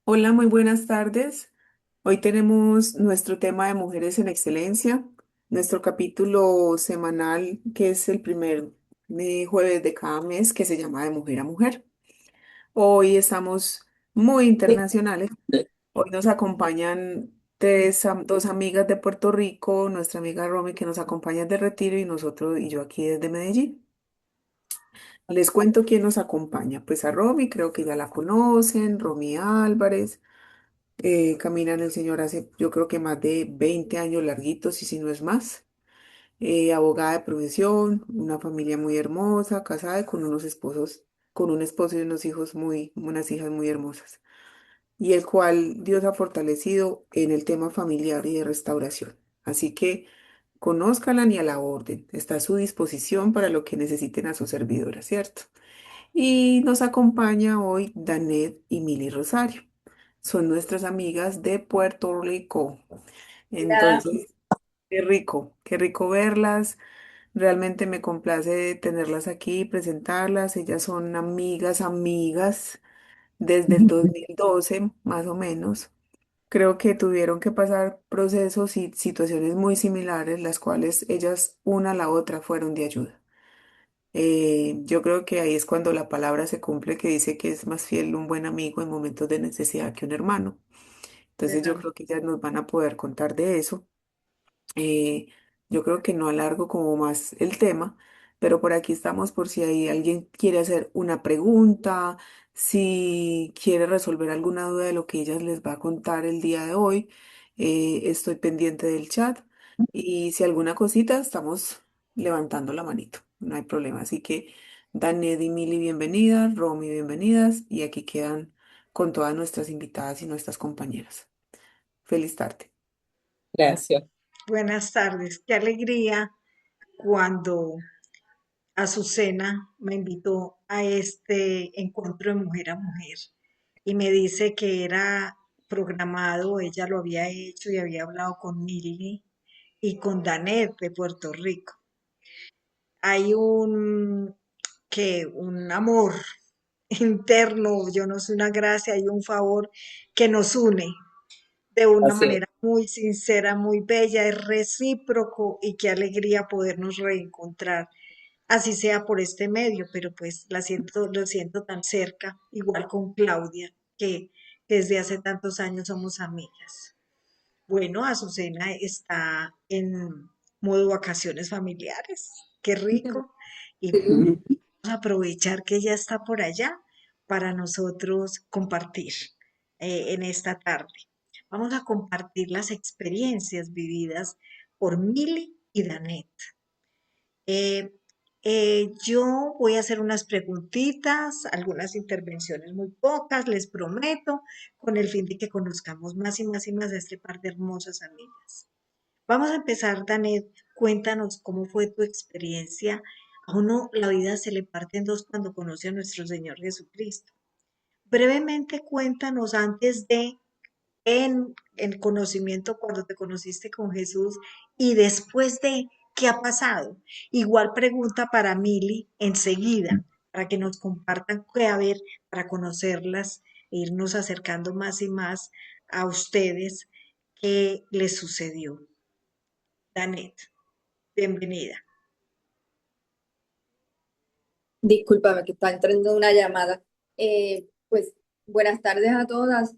Hola, muy buenas tardes. Hoy tenemos nuestro tema de Mujeres en Excelencia, nuestro capítulo semanal, que es el primer jueves de cada mes, que se llama De Mujer a Mujer. Hoy estamos muy internacionales. Hoy nos acompañan dos amigas de Puerto Rico, nuestra amiga Romy, que nos acompaña de retiro, y nosotros y yo aquí desde Medellín. Les cuento quién nos acompaña. Pues a Romy, creo que ya la conocen, Romy Álvarez. Camina en el Señor hace, yo creo que más de 20 años larguitos, y si no es más. Abogada de profesión, una familia muy hermosa, casada y con unos esposos, con un esposo y unas hijas muy hermosas. Y el cual Dios ha fortalecido en el tema familiar y de restauración. Así que conózcalan y a la orden. Está a su disposición para lo que necesiten a su servidora, ¿cierto? Y nos acompaña hoy Danet y Mili Rosario. Son nuestras amigas de Puerto Rico. Hola. Entonces, qué rico verlas. Realmente me complace tenerlas aquí y presentarlas. Ellas son amigas desde el 2012, más o menos. Creo que tuvieron que pasar procesos y situaciones muy similares, las cuales ellas una a la otra fueron de ayuda. Yo creo que ahí es cuando la palabra se cumple que dice que es más fiel un buen amigo en momentos de necesidad que un hermano. Entonces yo Bueno, creo que ellas nos van a poder contar de eso. Eh, yo creo que no alargo como más el tema, pero por aquí estamos por si hay alguien quiere hacer una pregunta, si quiere resolver alguna duda de lo que ellas les va a contar el día de hoy. Estoy pendiente del chat, y si alguna cosita estamos levantando la manito, no hay problema. Así que Danet y Mili, bienvenidas, Romy, bienvenidas, y aquí quedan con todas nuestras invitadas y nuestras compañeras. Feliz tarde. gracias. Buenas tardes. Qué alegría cuando Azucena me invitó a este encuentro de mujer a mujer y me dice que era programado, ella lo había hecho y había hablado con Milly y con Danet de Puerto Rico. Hay un amor interno, yo no sé, una gracia y un favor que nos une de una Así es. manera muy sincera, muy bella, es recíproco y qué alegría podernos reencontrar, así sea por este medio, pero pues lo siento tan cerca, igual con Claudia, que desde hace tantos años somos amigas. Bueno, Azucena está en modo vacaciones familiares, qué rico, y vamos Sí. a aprovechar que ella está por allá para nosotros compartir en esta tarde. Vamos a compartir las experiencias vividas por Mili y Danet. Eh, yo voy a hacer unas preguntitas, algunas intervenciones muy pocas, les prometo, con el fin de que conozcamos más y más y más a este par de hermosas amigas. Vamos a empezar, Danet. Cuéntanos cómo fue tu experiencia. A uno la vida se le parte en dos cuando conoce a nuestro Señor Jesucristo. Brevemente cuéntanos antes de en el conocimiento cuando te conociste con Jesús y después de qué ha pasado. Igual pregunta para Mili enseguida, para que nos compartan qué a ver, para conocerlas e irnos acercando más y más a ustedes qué les sucedió. Danet, bienvenida. Discúlpame que está entrando una llamada. Pues buenas tardes a todas.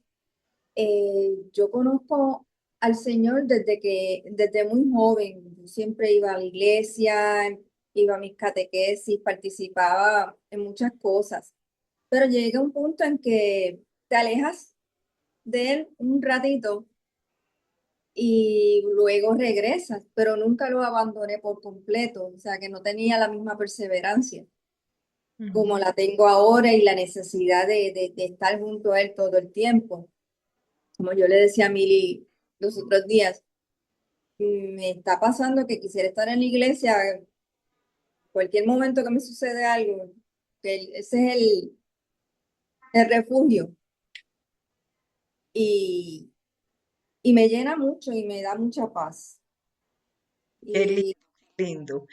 Yo conozco al Señor desde muy joven. Yo siempre iba a la iglesia, iba a mis catequesis, participaba en muchas cosas. Pero llega un punto en que te alejas de Él un ratito y luego regresas, pero nunca lo abandoné por completo. O sea que no tenía la misma perseverancia como Ujú. la tengo ahora y la necesidad de estar junto a él todo el tiempo. Como yo le decía a Mili los otros días, me está pasando que quisiera estar en la iglesia cualquier momento que me sucede algo, ese es el refugio y, y me llena mucho y me da mucha paz. Qué lindo, Y qué lindo.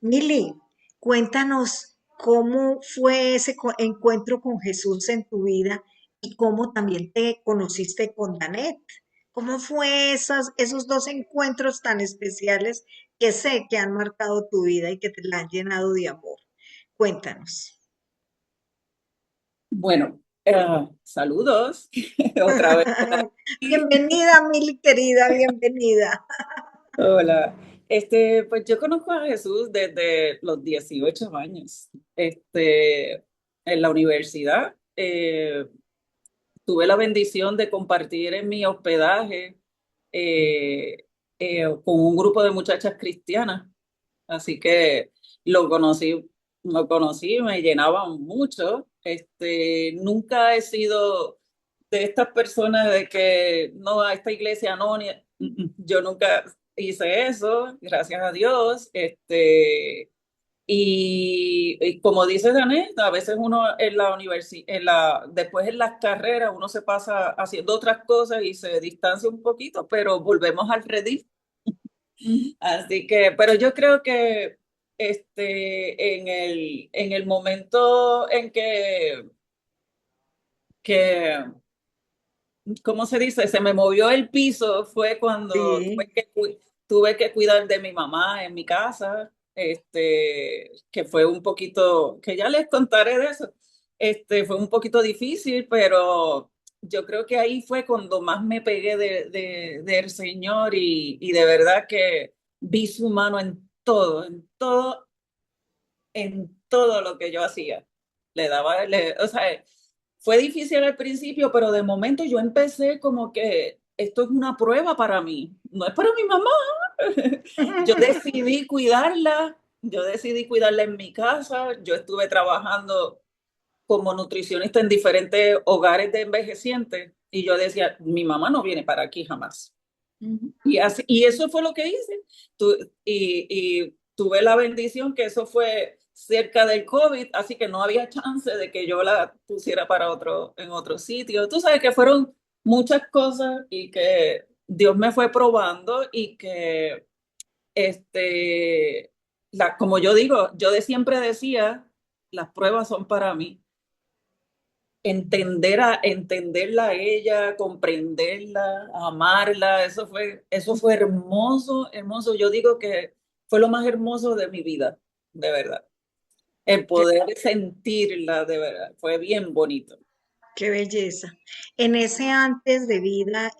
Mili, cuéntanos cómo fue ese encuentro con Jesús en tu vida y cómo también te conociste con Danet. ¿Cómo fue esos dos encuentros tan especiales que sé que han marcado tu vida y que te la han llenado de amor? Cuéntanos. Bueno, saludos otra vez por aquí. Bienvenida, Mili querida, bienvenida. Hola. Pues yo conozco a Jesús desde los 18 años. En la universidad tuve la bendición de compartir en mi hospedaje eh, con un grupo de muchachas cristianas. Así que lo conocí, lo conocí, me llenaban mucho. Nunca he sido de estas personas de que no, a esta iglesia no, yo nunca hice eso, gracias a Dios. Y como dice Janet, a veces uno en la universidad, después en las carreras, uno se pasa haciendo otras cosas y se distancia un poquito, pero volvemos al redil. Así que, pero yo creo que en el momento en que, ¿cómo se dice? Se me movió el piso, fue cuando Sí. tuve que cuidar de mi mamá en mi casa, que fue un poquito, que ya les contaré de eso. Fue un poquito difícil, pero yo creo que ahí fue cuando más me pegué del Señor y de verdad que vi su mano en todo lo que yo hacía. O sea, fue difícil al principio, pero de momento yo empecé como que esto es una prueba para mí, no es para mi mamá. Yo decidí cuidarla en mi casa, yo estuve trabajando como nutricionista en diferentes hogares de envejecientes y yo decía, mi mamá no viene para aquí jamás. Ujú. Y eso fue lo que hice. Y tuve la bendición que eso fue cerca del COVID, así que no había chance de que yo la pusiera en otro sitio. Tú sabes que fueron muchas cosas y que Dios me fue probando y que, como yo digo, siempre decía, las pruebas son para mí entenderla a ella, comprenderla, amarla, eso fue hermoso, hermoso. Yo digo que fue lo más hermoso de mi vida, de verdad. El Qué, poder sentirla, de verdad, fue bien bonito. qué belleza. En ese antes de vida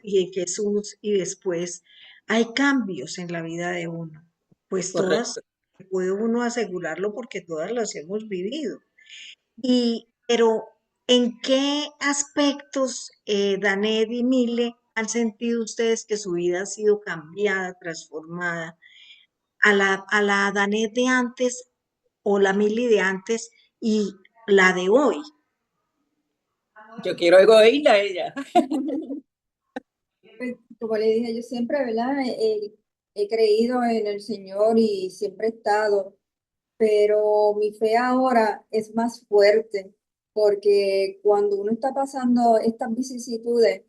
y de Jesús y después, hay cambios en la vida de uno. Pues todas, Correcto. puede uno asegurarlo porque todas las hemos vivido. Pero, ¿en qué aspectos, Danet y Mile, han sentido ustedes que su vida ha sido cambiada, transformada? A la Danet de antes o la Mili de antes y la de hoy. Yo quiero oírla a ella. Pues, como le dije, yo siempre, ¿verdad? He creído en el Señor y siempre he estado, pero mi fe ahora es más fuerte, porque cuando uno está pasando estas vicisitudes,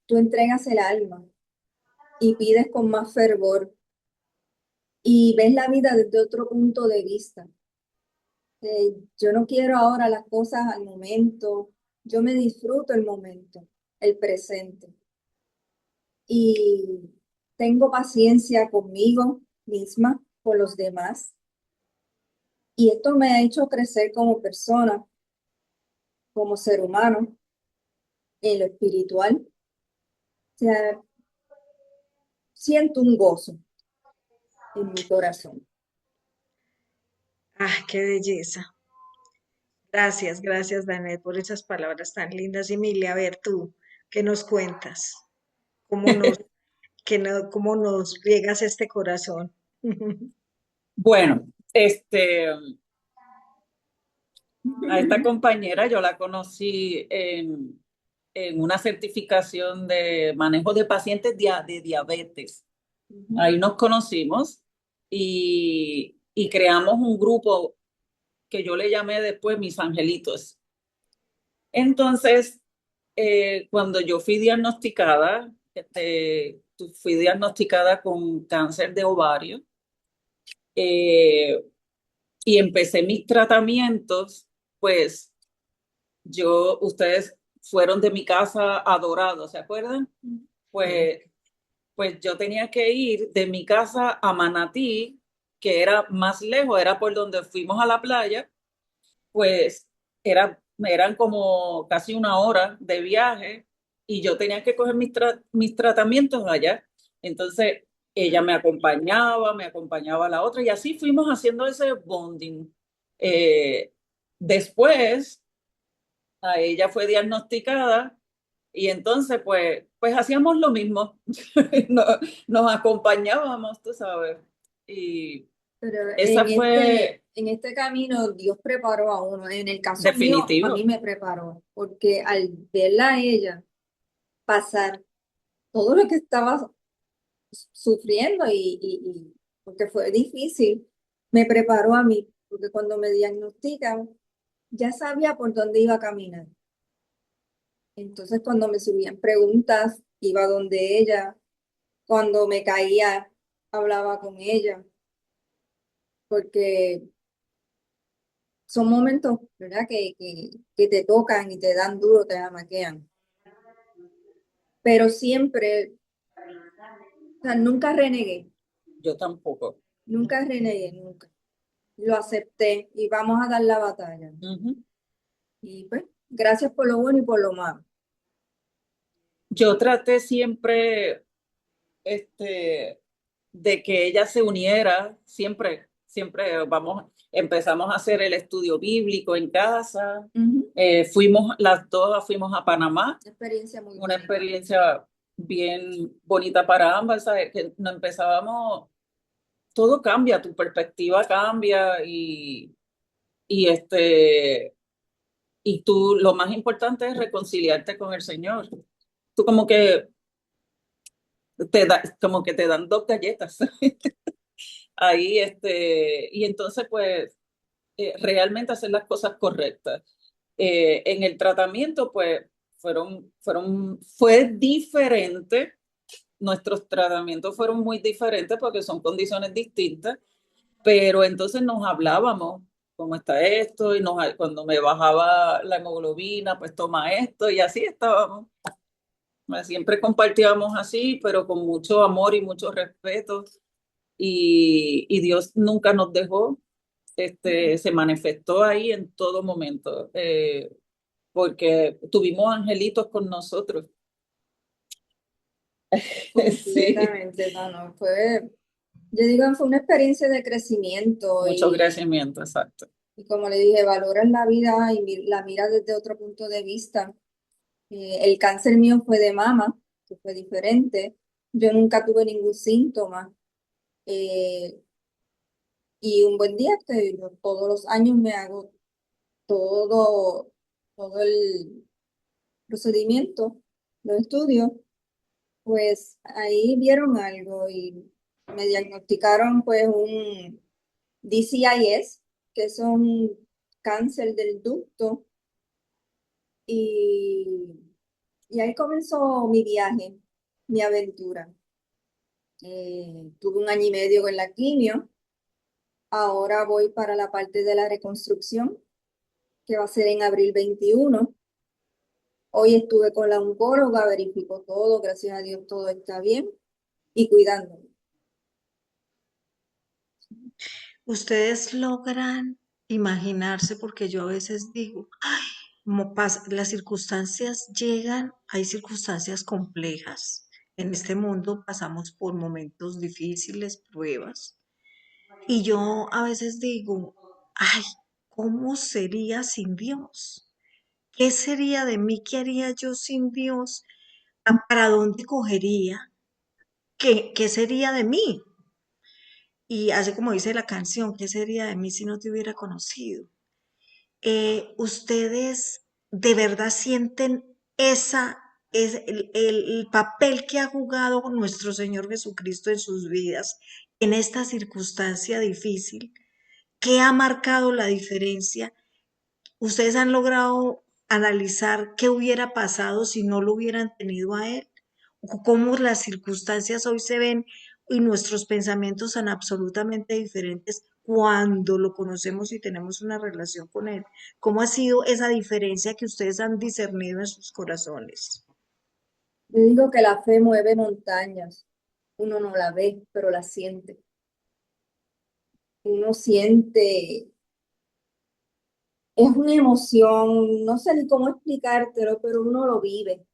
tú entregas el alma y pides con más fervor y ves la vida desde otro punto de vista. Yo no quiero ahora las cosas al momento, yo me disfruto el momento, el presente. Y tengo paciencia conmigo misma, con los demás. Y esto me ha hecho crecer como persona, como ser humano, en lo espiritual. O sea, siento un gozo en mi corazón. Ah, qué belleza. Gracias, gracias, Danet, por esas palabras tan lindas. Y Emilia, a ver tú, ¿qué nos cuentas? ¿Cómo nos, cómo nos riegas este corazón? Bueno, a esta compañera yo la conocí en una certificación de manejo de pacientes de diabetes. Ujú. Ahí nos conocimos y creamos un grupo que yo le llamé después Mis Angelitos. Entonces, cuando yo fui diagnosticada con cáncer de ovario eh, y empecé mis tratamientos, pues ustedes fueron de mi casa a Dorado, ¿se acuerdan? Pues, pues yo tenía que ir de mi casa a Manatí, que era más lejos, era por donde fuimos a la playa, pues eran como casi una hora de viaje y yo tenía que coger mis tratamientos allá. Entonces, ella me acompañaba la otra y así fuimos haciendo ese bonding. Eh, Después, a ella fue diagnosticada y entonces, pues hacíamos lo mismo. Nos, nos acompañábamos, tú sabes. Y Pero esa fue en este camino Dios preparó a uno. En el caso mío, a mí definitivo. me preparó, porque al verla a ella pasar todo lo que estaba sufriendo porque fue difícil, me preparó a mí, porque cuando me diagnostican, ya sabía por dónde iba a caminar. Entonces, cuando me subían preguntas, iba donde ella, cuando me caía, hablaba con ella, porque son momentos, ¿verdad? Que te tocan y te dan duro, te amaquean. Pero siempre, o sea, nunca renegué, Yo tampoco. nunca renegué, nunca. Lo acepté y vamos a dar la batalla. Ujú. Y pues, gracias por lo bueno y por lo malo. Yo traté siempre, este, de que ella se uniera, siempre empezamos a hacer el estudio bíblico en casa. Ujú. Las dos fuimos a Panamá, Una experiencia muy una bonita. experiencia bien bonita para ambas, ¿sabes? Que no empezábamos, todo cambia, tu perspectiva cambia y y tú, lo más importante es reconciliarte con el Señor. Tú como que te dan dos galletas ahí, y entonces pues realmente hacer las cosas correctas. En el tratamiento pues fue diferente, nuestros tratamientos fueron muy diferentes porque son condiciones distintas, pero entonces nos hablábamos, cómo está esto, cuando me bajaba la hemoglobina, pues toma esto, y así estábamos. Siempre compartíamos así, pero con mucho amor y mucho respeto. Y Dios nunca nos dejó, se manifestó ahí en todo momento, porque tuvimos angelitos con nosotros. Sí, Completamente, no, no, fue, yo digo, fue una experiencia de crecimiento mucho crecimiento, exacto. y como le dije, valoras la vida y la miras desde otro punto de vista. El cáncer mío fue de mama, que fue diferente. Yo nunca tuve ningún síntoma. eh, y un buen día, que yo todos los años me hago todo, todo el procedimiento, los estudios, pues ahí vieron algo y me diagnosticaron pues un DCIS, que es un cáncer del ducto, y, y ahí comenzó mi viaje, mi aventura. Tuve un año y medio en la quimio, ahora voy para la parte de la reconstrucción, que va a ser en abril 21. Hoy estuve con la oncóloga, verificó todo, gracias a Dios todo está bien y cuidándome. Ustedes logran imaginarse, porque yo a veces digo, como las circunstancias llegan, hay circunstancias complejas. En este mundo pasamos por momentos difíciles, pruebas. Y yo a veces digo, ay, ¿cómo sería sin Dios? ¿Qué sería de mí? ¿Qué haría yo sin Dios? ¿Para dónde cogería? ¿Qué sería de mí? Y así como dice la canción, ¿qué sería de mí si no te hubiera conocido? ¿Ustedes de verdad sienten el papel que ha jugado nuestro Señor Jesucristo en sus vidas en esta circunstancia difícil? ¿Qué ha marcado la diferencia? ¿Ustedes han logrado analizar qué hubiera pasado si no lo hubieran tenido a Él? ¿O cómo las circunstancias hoy se ven y nuestros pensamientos son absolutamente diferentes cuando lo conocemos y tenemos una relación con Él? ¿Cómo ha sido esa diferencia que ustedes han discernido en sus corazones? Yo digo que la fe mueve montañas. Uno no la ve, pero la siente. Uno siente, es una emoción, no sé ni cómo explicártelo, pero uno lo vive.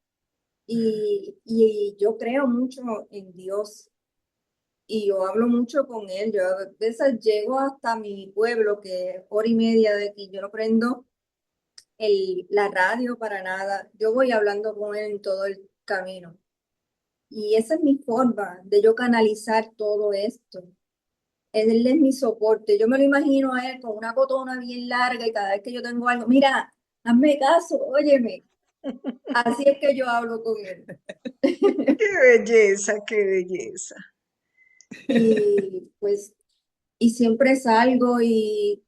Y yo creo mucho en Dios y yo hablo mucho con Él. Yo a veces llego hasta mi pueblo, que es hora y media de aquí. Yo no prendo la radio para nada. Yo voy hablando con Él en todo el camino. Y esa es mi forma de yo canalizar todo esto. Él es mi soporte. Yo me lo imagino a él con una cotona bien larga y cada vez que yo tengo algo, mira, hazme caso, óyeme. Así es que yo hablo con él. ¡Qué belleza, qué belleza! Y pues, y siempre salgo y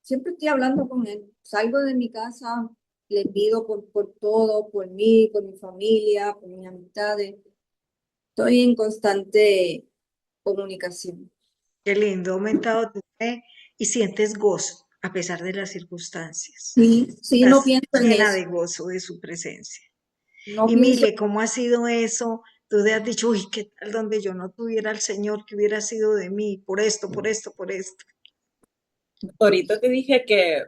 siempre estoy hablando con él. Salgo de mi casa, le pido por todo, por mí, por mi familia, por mis amistades. Estoy en constante comunicación. Qué lindo, ha aumentado tu fe y sientes gozo a pesar de las circunstancias. Sí, sí, no Estás pienso en llena eso. de gozo de su presencia. No Y pienso. Mile, ¿cómo ha sido eso? Tú te has dicho, uy, ¿qué tal donde yo no tuviera al Señor que hubiera sido de mí por esto, por esto, por esto? Ahorita te dije que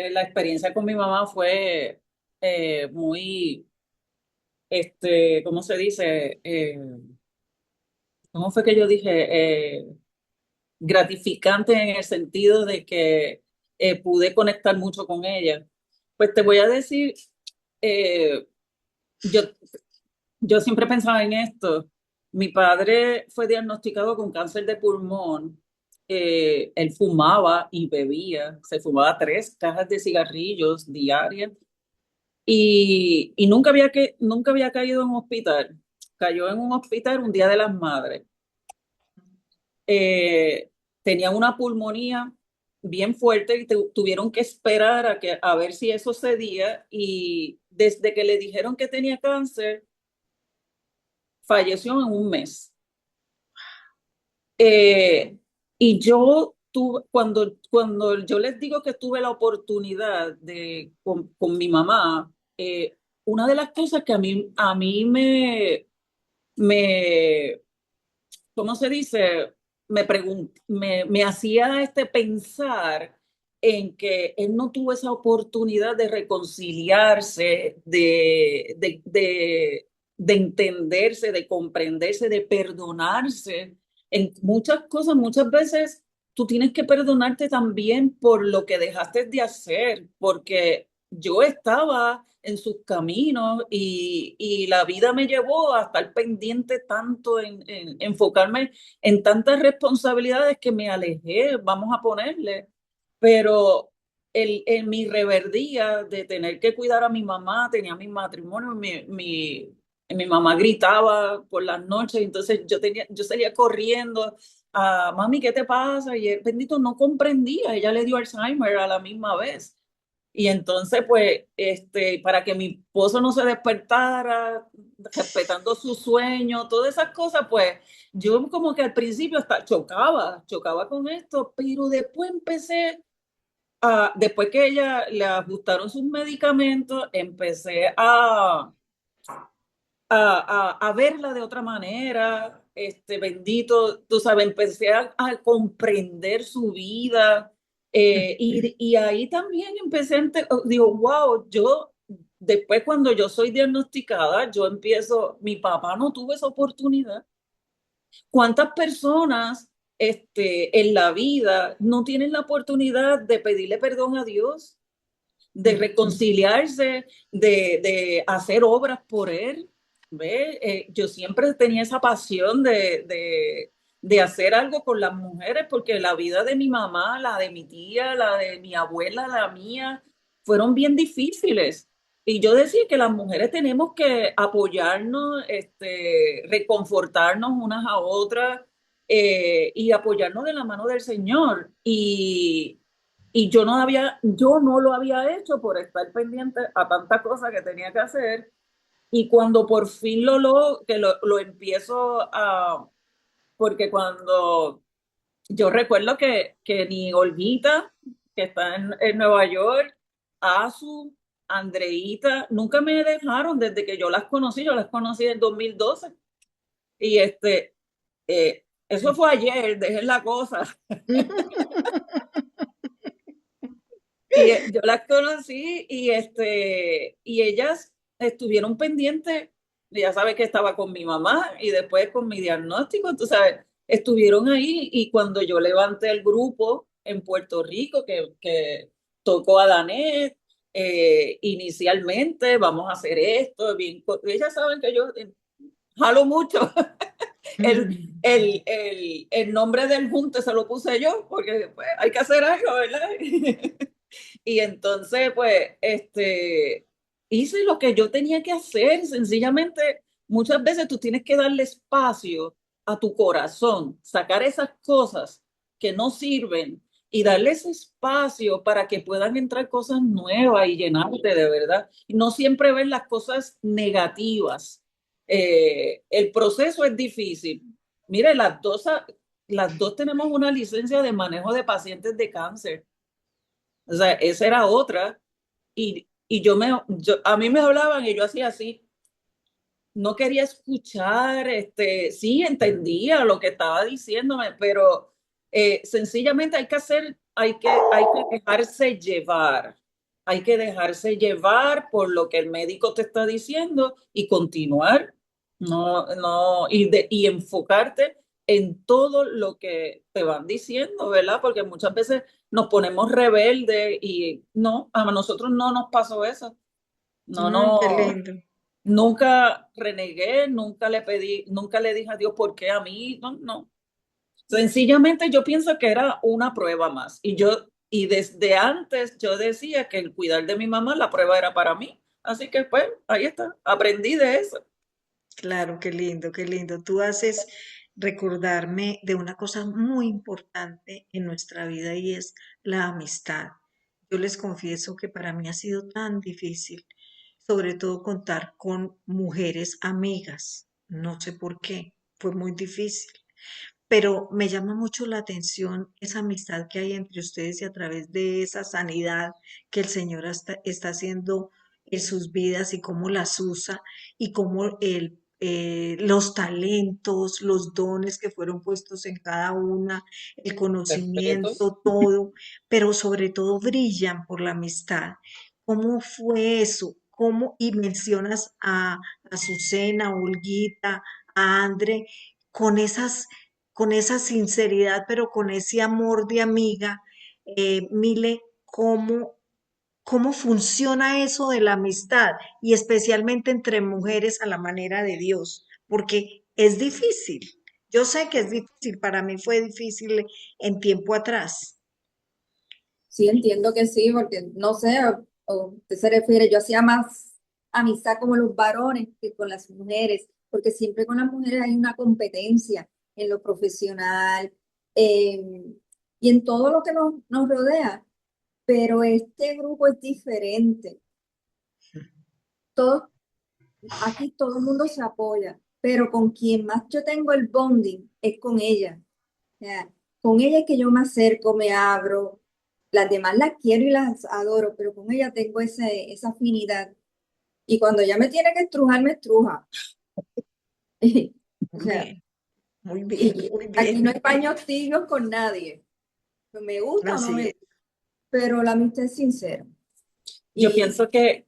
la experiencia con mi mamá fue muy, ¿cómo se dice? ¿Cómo fue que yo dije? Gratificante en el sentido de que pude conectar mucho con ella. Pues te voy a decir, eh, yo, yo siempre pensaba en esto. Mi padre fue diagnosticado con cáncer de pulmón. Él fumaba y bebía, se fumaba 3 cajas de cigarrillos diarias y nunca había caído en un hospital. Cayó en un hospital un día de las madres. eh, Tenía una pulmonía bien fuerte y tuvieron que esperar a ver si eso cedía y desde que le dijeron que tenía cáncer, falleció en un mes. Eh, y yo tuve, cuando yo les digo que tuve la oportunidad con mi mamá, una de las cosas que a mí me ¿cómo se dice? Me hacía pensar en que él no tuvo esa oportunidad de reconciliarse, de entenderse, de comprenderse, de perdonarse. En muchas cosas, muchas veces tú tienes que perdonarte también por lo que dejaste de hacer, porque yo estaba en sus caminos y la vida me llevó a estar pendiente tanto en enfocarme en tantas responsabilidades que me alejé, vamos a ponerle, pero en mi reverdía de tener que cuidar a mi mamá, tenía mi matrimonio, mi mamá gritaba por las noches, entonces yo salía corriendo a mami, ¿qué te pasa? Y él, bendito, no comprendía, ella le dio Alzheimer a la misma vez. Y entonces, pues, para que mi esposo no se despertara, respetando su sueño, todas esas cosas, pues, yo como que al principio hasta chocaba con esto, pero después después que ella le ajustaron sus medicamentos, empecé a verla de otra manera, bendito, tú sabes, empecé a comprender su vida y ahí también digo, wow, yo, después cuando yo soy diagnosticada, yo empiezo, mi papá no tuvo esa oportunidad. ¿Cuántas personas en la vida no tienen la oportunidad de pedirle perdón a Dios, de reconciliarse, de hacer obras por él? ¿Ve? Yo siempre tenía esa pasión de hacer algo con las mujeres, porque la vida de mi mamá, la de mi tía, la de mi abuela, la mía, fueron bien difíciles. Y yo decía que las mujeres tenemos que apoyarnos, reconfortarnos unas a otras y apoyarnos de la mano del Señor. Y yo no lo había hecho por estar pendiente a tantas cosas que tenía que hacer. Y cuando por fin que lo empiezo porque cuando yo recuerdo que ni Olguita, que está en Nueva York, Azu, Andreita, nunca me dejaron desde que yo las conocí en 2012. Y eso fue ayer, dejé la cosa. Y yo las conocí y ellas estuvieron pendientes, ya sabes que estaba con mi mamá y después con mi diagnóstico, tú sabes, estuvieron ahí y cuando yo levanté el grupo en Puerto Rico que tocó a Danet, inicialmente vamos a hacer esto, bien, ellas saben que yo jalo mucho. El nombre del junte se lo puse yo porque pues, hay que hacer algo, ¿verdad? Y entonces, pues, hice lo que yo tenía que hacer. Sencillamente, muchas veces tú tienes que darle espacio a tu corazón, sacar esas cosas que no sirven y darle ese espacio para que puedan entrar cosas nuevas y llenarte de verdad. Y no siempre ver las cosas negativas. El proceso es difícil. Mire, las dos tenemos una licencia de manejo de pacientes de cáncer. O sea, esa era otra. Y a mí me hablaban y yo hacía así. No quería escuchar, sí entendía lo que estaba diciéndome, pero sencillamente hay que dejarse llevar. Hay que dejarse llevar por lo que el médico te está diciendo y continuar, y enfocarte en todo lo que te van diciendo, ¿verdad? Porque muchas veces nos ponemos rebeldes y no, a nosotros no nos pasó eso. No, Ay, qué no, lindo. nunca renegué, nunca le pedí, nunca le dije a Dios por qué a mí, no, no. Sencillamente yo pienso que era una prueba más. Y desde antes yo decía que el cuidar de mi mamá, la prueba era para mí. Así que pues, ahí está, aprendí de eso. Claro, qué lindo, qué lindo. Tú haces recordarme de una cosa muy importante en nuestra vida y es la amistad. Yo les confieso que para mí ha sido tan difícil, sobre todo contar con mujeres amigas. No sé por qué, fue muy difícil. Pero me llama mucho la atención esa amistad que hay entre ustedes y a través de esa sanidad que el Señor está haciendo en sus vidas y cómo las usa y cómo los talentos, los dones que fueron puestos en cada una, el Respeto. conocimiento, todo, pero sobre todo brillan por la amistad. ¿Cómo fue eso? ¿Cómo? Y mencionas a Azucena, a Olguita, a Andre, con con esa sinceridad, pero con ese amor de amiga. Mile, ¿cómo funciona eso de la amistad? Y especialmente entre mujeres a la manera de Dios, porque es difícil. Yo sé que es difícil, para mí fue difícil en tiempo atrás. Sí, entiendo que sí, porque no sé, o usted se refiere, yo hacía más amistad con los varones que con las mujeres, porque siempre con las mujeres hay una competencia en lo profesional, y en todo lo que nos rodea, pero este grupo es diferente. Todos, aquí todo el mundo se apoya, pero con quien más yo tengo el bonding es con ella. O sea, con ella es que yo me acerco, me abro. Las demás las quiero y las adoro, pero con ella tengo esa afinidad. Y cuando ella me tiene que estrujar, me estruja. O Muy sea, bien, muy bien, y muy aquí bien. no hay paños tibios con nadie. No me gusta o no Así me es. gusta, pero la amistad es sincera. Yo Y pienso que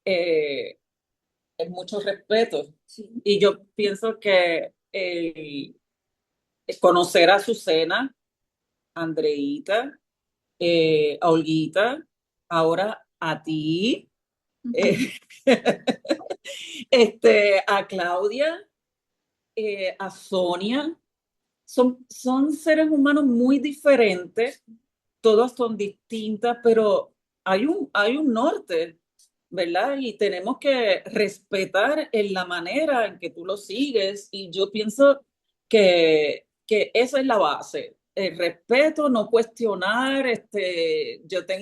es mucho respeto. sí, Y yo pienso que conocer a Azucena, Andreita, a Olguita, ahora a ti, eh, a Claudia, a Sonia, son seres humanos muy diferentes, todas son distintas, pero hay un norte, ¿verdad? Y tenemos que respetar en la manera en que tú lo sigues. Y yo pienso que esa es la base. El respeto, no cuestionar.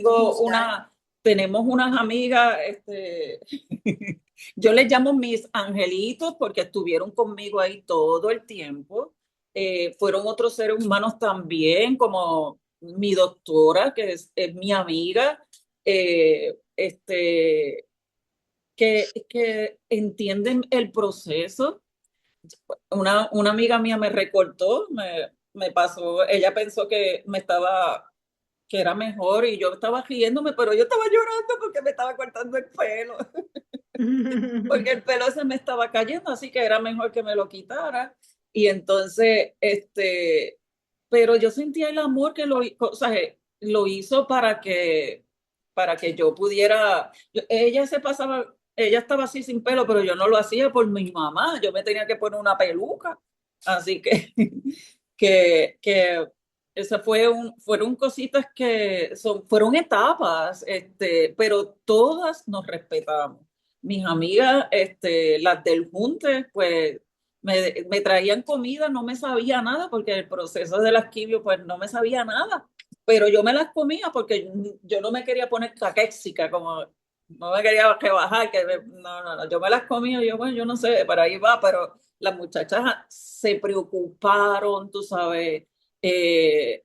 no juzgar. Tenemos unas amigas, yo les llamo mis angelitos porque estuvieron conmigo ahí todo el tiempo. fueron otros seres humanos también, como mi doctora, que es mi amiga, que entienden el proceso. Una amiga mía me recortó, me pasó, ella pensó que era mejor y yo estaba riéndome, pero yo estaba llorando porque me estaba cortando el pelo, porque el pelo se me estaba cayendo, así que era mejor que me lo quitara. Y entonces, pero yo sentía el amor que o sea, lo hizo para que yo pudiera, ella se pasaba, ella estaba así sin pelo, pero yo no lo hacía por mi mamá, yo me tenía que poner una peluca. Así que, que esa fueron cositas fueron etapas, pero todas nos respetamos. Mis amigas, las del Junte, pues me traían comida, no me sabía nada, porque el proceso de las quimio, pues no me sabía nada, pero yo me las comía porque yo no me quería poner caquéxica, como no me quería rebajar, no, yo me las comía, yo, bueno, yo no sé, para ahí va, pero las muchachas se preocuparon, tú sabes, eh,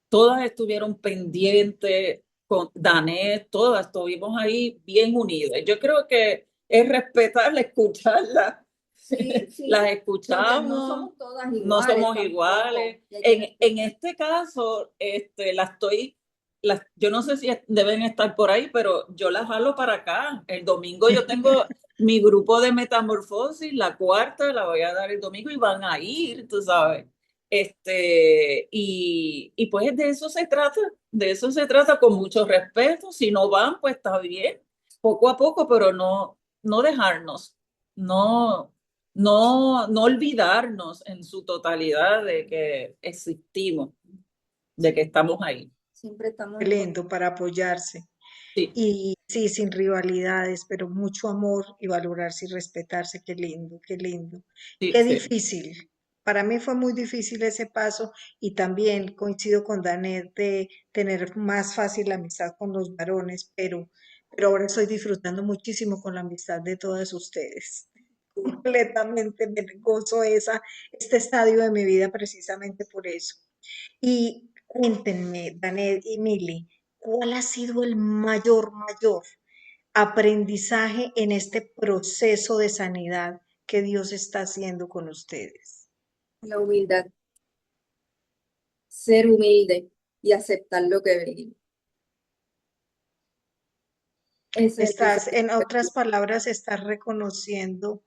todas estuvieron pendientes con Danet, todas estuvimos ahí bien unidas. Yo creo que es respetable escucharla. Sí, sí, Las porque no escuchamos, somos todas no iguales somos tampoco. iguales. Y hay que En respetar. este caso, yo no sé si deben estar por ahí, pero yo las jalo para acá. El domingo yo tengo mi grupo de metamorfosis, la cuarta, la voy a dar el domingo y van a ir, tú sabes. Y pues de eso se trata con mucho respeto. Si no van, pues está bien, poco a poco, pero no dejarnos, no, no olvidarnos en su totalidad de que existimos, de que Sí, estamos ahí. siempre estamos Qué en lindo para apoyarse. Sí, Y sí, sin rivalidades, pero mucho amor y valorarse y respetarse. Qué lindo, qué lindo. sí, Qué sí. difícil. Para mí fue muy difícil ese paso y también coincido con Danet de tener más fácil la amistad con los varones, pero ahora estoy disfrutando muchísimo con la amistad de todas ustedes. Completamente me gozo este estadio de mi vida precisamente por eso. Y cuéntenme, Danet y Mili, ¿cuál ha sido el mayor aprendizaje en este proceso de sanidad que Dios está haciendo con ustedes? la humildad, ser humilde y aceptar lo que venimos. Ese es el Estás, mensaje. en otras palabras, estás reconociendo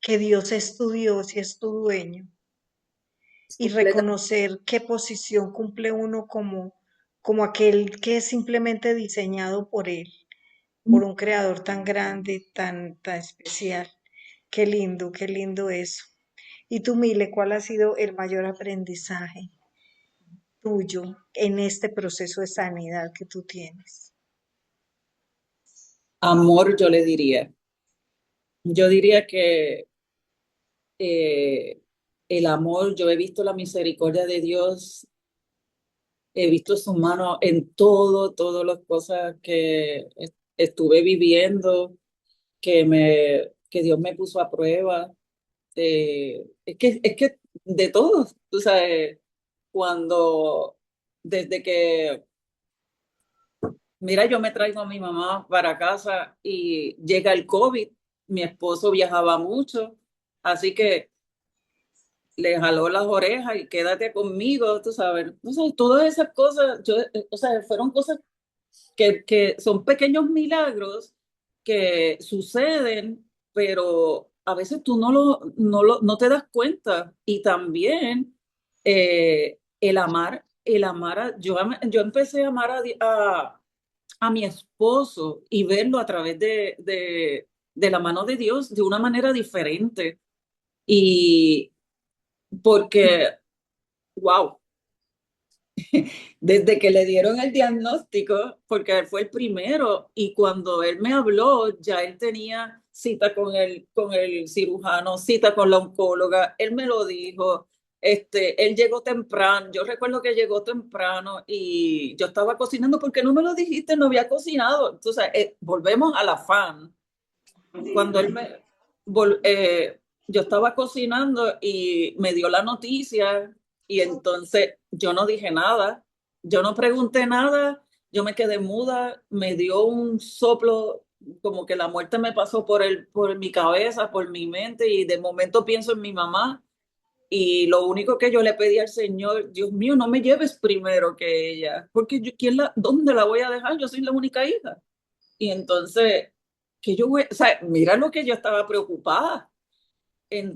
que Dios es tu Dios y es tu dueño y Completamente. reconocer qué posición cumple uno como aquel que es simplemente diseñado por Él, por un creador tan grande, tan especial. Qué lindo eso. Y tú, Mile, ¿cuál ha sido el mayor aprendizaje tuyo en este proceso de sanidad que tú tienes? Amor, yo le diría. Yo diría que eh, el amor, yo he visto la misericordia de Dios, he visto su mano en todas las cosas que estuve viviendo, que Dios me puso a prueba. Es que de todos, tú sabes, cuando, desde que, mira, yo me traigo a mi mamá para casa y llega el COVID, mi esposo viajaba mucho, así que le jaló las orejas y quédate conmigo, tú sabes. Entonces, todas esas cosas, o sea, fueron cosas que son pequeños milagros que suceden, pero a veces tú no te das cuenta. Y también yo empecé a amar a mi esposo y verlo a través de la mano de Dios de una manera diferente. Y porque, wow, desde que le dieron el diagnóstico, porque él fue el primero, y cuando él me habló, ya él tenía cita con el cirujano, cita con la oncóloga, él me lo dijo, él llegó temprano, yo recuerdo que llegó temprano y yo estaba cocinando, porque no me lo dijiste, no había cocinado, entonces volvemos al afán, cuando él me, yo estaba cocinando y me dio la noticia y entonces yo no dije nada, yo no pregunté nada, yo me quedé muda, me dio un soplo, como que la muerte me pasó por mi cabeza, por mi mente y de momento pienso en mi mamá y lo único que yo le pedí al Señor, Dios mío, no me lleves primero que ella, porque ¿dónde la voy a dejar? Yo soy la única hija. Y entonces, o sea, mira lo que yo estaba preocupada.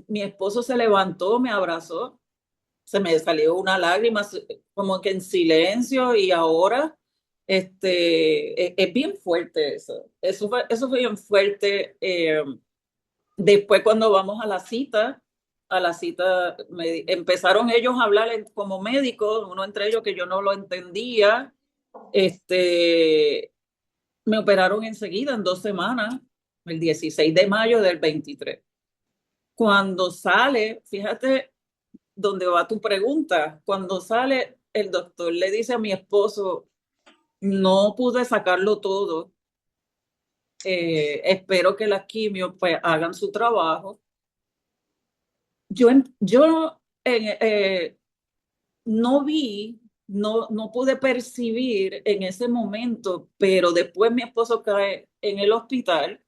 Mi esposo se levantó, me abrazó, se me salió una lágrima, como que en silencio, y ahora es bien fuerte eso. Eso fue bien fuerte. Después cuando vamos a la cita empezaron ellos a hablar como médicos, uno entre ellos que yo no lo entendía. Este, Me operaron enseguida, en 2 semanas, el 16 de mayo del 23. Cuando sale, fíjate dónde va tu pregunta, cuando sale el doctor le dice a mi esposo, no pude sacarlo todo, espero que las quimios pues hagan su trabajo. Yo no vi, no pude percibir en ese momento, pero después mi esposo cae en el hospital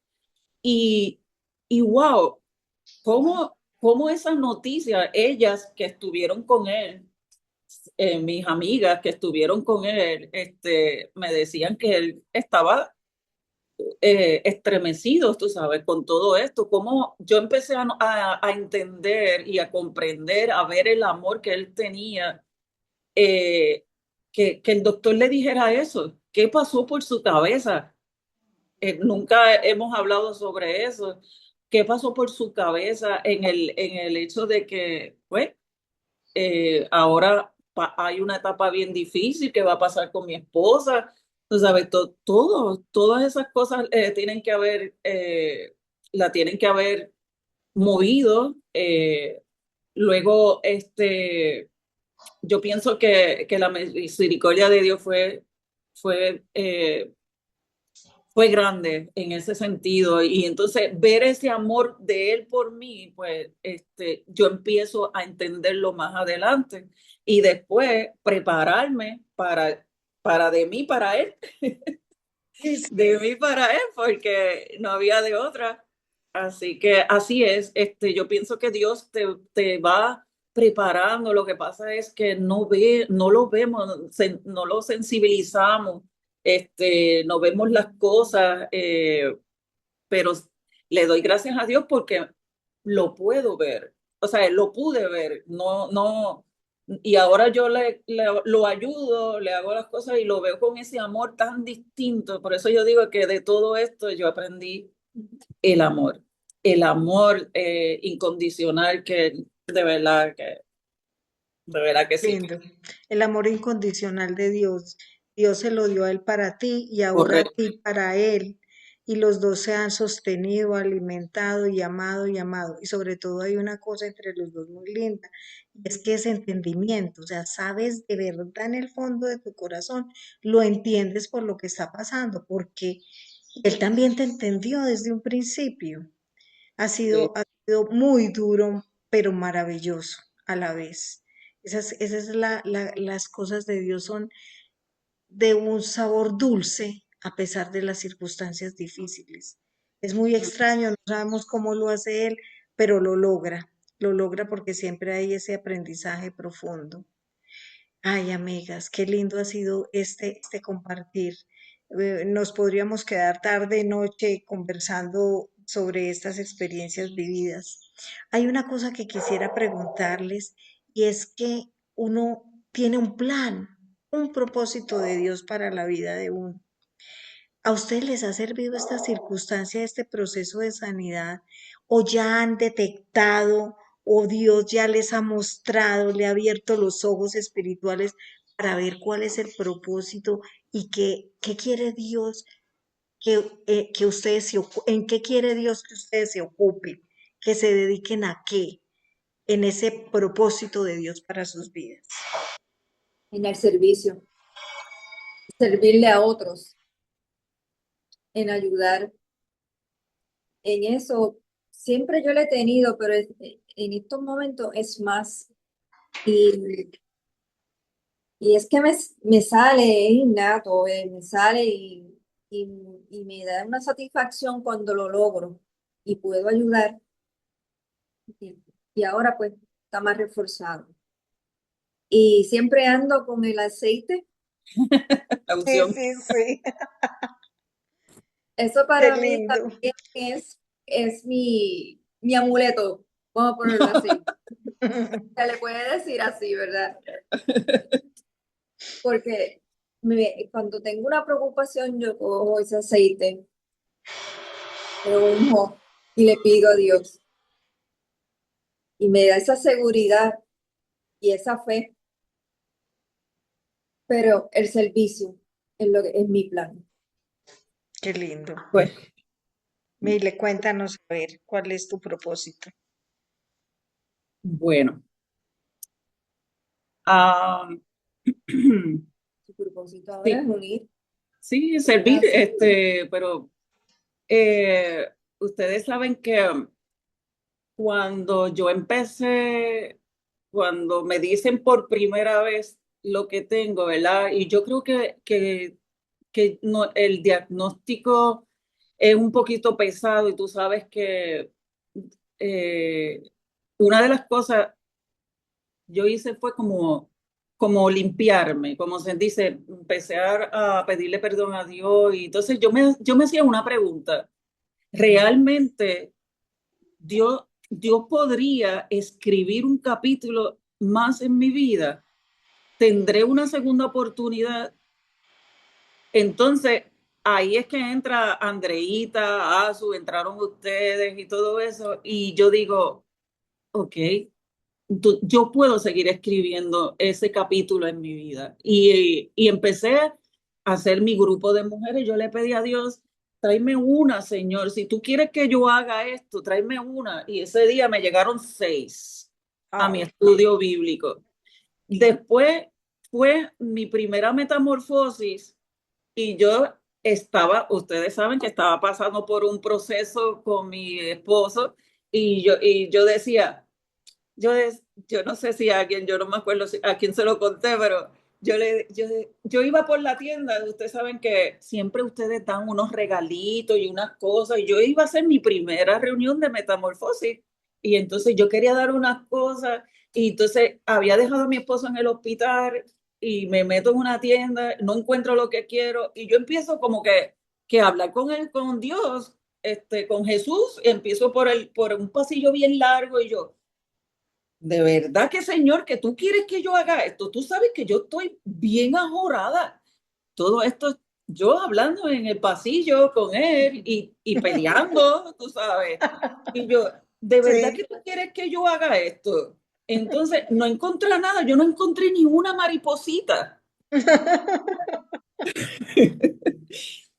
y, y wow, cómo esa noticia, ellas que estuvieron con él, mis amigas que estuvieron con él, me decían que él estaba estremecido, tú sabes, con todo esto, cómo yo empecé a entender y a comprender, a ver el amor que él tenía, que el doctor le dijera eso, qué pasó por su cabeza. Nunca hemos hablado sobre eso. ¿Qué pasó por su cabeza en el hecho de que, pues, ahora hay una etapa bien difícil que va a pasar con mi esposa? Tú sabes, todas esas cosas la tienen que haber movido. Luego, yo pienso que la misericordia de Dios fue, eh, fue grande en ese sentido. Y entonces ver ese amor de él por mí, pues yo empiezo a entenderlo más adelante y después prepararme para de mí para él, Sí, sí, de mí para él, porque no había de otra. Así que así es, yo pienso que Dios te va preparando. Lo que pasa es que no lo vemos, no lo sensibilizamos, no vemos las cosas, pero le doy gracias a Dios porque lo puedo ver. O sea, lo pude ver, no, y ahora yo lo ayudo, le hago las cosas y lo veo con ese amor tan distinto. Por eso yo digo que de todo esto yo aprendí el amor, incondicional que de verdad que sí. lindo. El amor incondicional de Dios. Dios se lo dio a él para ti y ahora a Correcto. ti para él. Y los dos se han sostenido, alimentado y amado y amado. Y sobre todo hay una cosa entre los dos muy linda, y es que es entendimiento. O sea, sabes de verdad en el fondo de tu corazón, lo entiendes por lo que está pasando, porque él también te entendió desde un principio. Sí. Ha sido muy duro, pero maravilloso a la vez. Las cosas de Dios son de un sabor dulce a pesar de las circunstancias difíciles. Es muy extraño, no sabemos cómo lo hace Él, pero lo logra porque siempre hay ese aprendizaje profundo. Ay, amigas, qué lindo ha sido este compartir. Nos podríamos quedar tarde, noche conversando sobre estas experiencias vividas. Hay una cosa que quisiera preguntarles y es que uno tiene un plan, un propósito de Dios para la vida de uno. ¿A ustedes les ha servido esta circunstancia, este proceso de sanidad? ¿O ya han detectado o Dios ya les ha mostrado, le ha abierto los ojos espirituales para ver cuál es el propósito y qué quiere Dios que ustedes en qué quiere Dios que ustedes se ocupen, que se dediquen a qué, en ese propósito de Dios para sus vidas? en el servicio, servirle a otros, en ayudar en eso. siempre yo lo he tenido, pero en estos momentos es más. Y, y es que me sale, es innato, me sale y, y me da una satisfacción cuando lo logro y puedo ayudar. Y, y ahora pues está más reforzado. Y siempre ando con el aceite. La Sí, unción. sí, sí. Eso Qué para mí lindo. también es mi amuleto, vamos a ponerlo así. Se le puede decir así, ¿verdad? Porque cuando tengo una preocupación, yo cojo ese aceite, lo unjo y le pido a Dios. Y me da esa seguridad y esa fe, pero el servicio es lo que es mi plan. Qué lindo. Pues Mile, cuéntanos a ver cuál es tu propósito. bueno. Ah, Su propósito ahora es sí, unir. sí, servir, ¿Verdad? pero eh, ustedes saben que cuando yo empecé, cuando me dicen por primera vez lo que tengo, ¿verdad? Y yo creo que no, el diagnóstico es un poquito pesado y tú sabes que eh, una de las cosas yo hice fue como limpiarme, como se dice, empecé a pedirle perdón a Dios y entonces yo me hacía una pregunta, ¿realmente Dios podría escribir un capítulo más en mi vida? ¿Tendré una segunda oportunidad? Entonces, ahí es que entra Andreita, Azu, entraron ustedes y todo eso, y yo digo, ok, yo puedo seguir escribiendo ese capítulo en mi vida. Y empecé a hacer mi grupo de mujeres. Yo le pedí a Dios, tráeme una, Señor. Si tú quieres que yo haga esto, tráeme una. Y ese día me llegaron 6 a mi Oh, estudio bíblico. Después fue mi primera metamorfosis y yo ustedes saben que estaba pasando por un proceso con mi esposo y yo decía, yo no sé si a alguien, yo no me acuerdo a quién se lo conté, pero yo iba por la tienda, ustedes saben que siempre ustedes dan unos regalitos y unas cosas, y yo iba a hacer mi primera reunión de metamorfosis, y entonces yo quería dar unas cosas, y entonces había dejado a mi esposo en el hospital, y me meto en una tienda, no encuentro lo que quiero, y yo empiezo como que a hablar con él, con Dios, con Jesús, empiezo por un pasillo bien largo, y yo, de verdad que Señor, que tú quieres que yo haga esto. Tú sabes que yo estoy bien ajorada. Todo esto, yo hablando en el pasillo con él y peleando, tú sabes. Y yo, ¿de verdad sí. que tú quieres que yo haga esto? Entonces, no encontré nada. Yo no encontré ni una mariposita.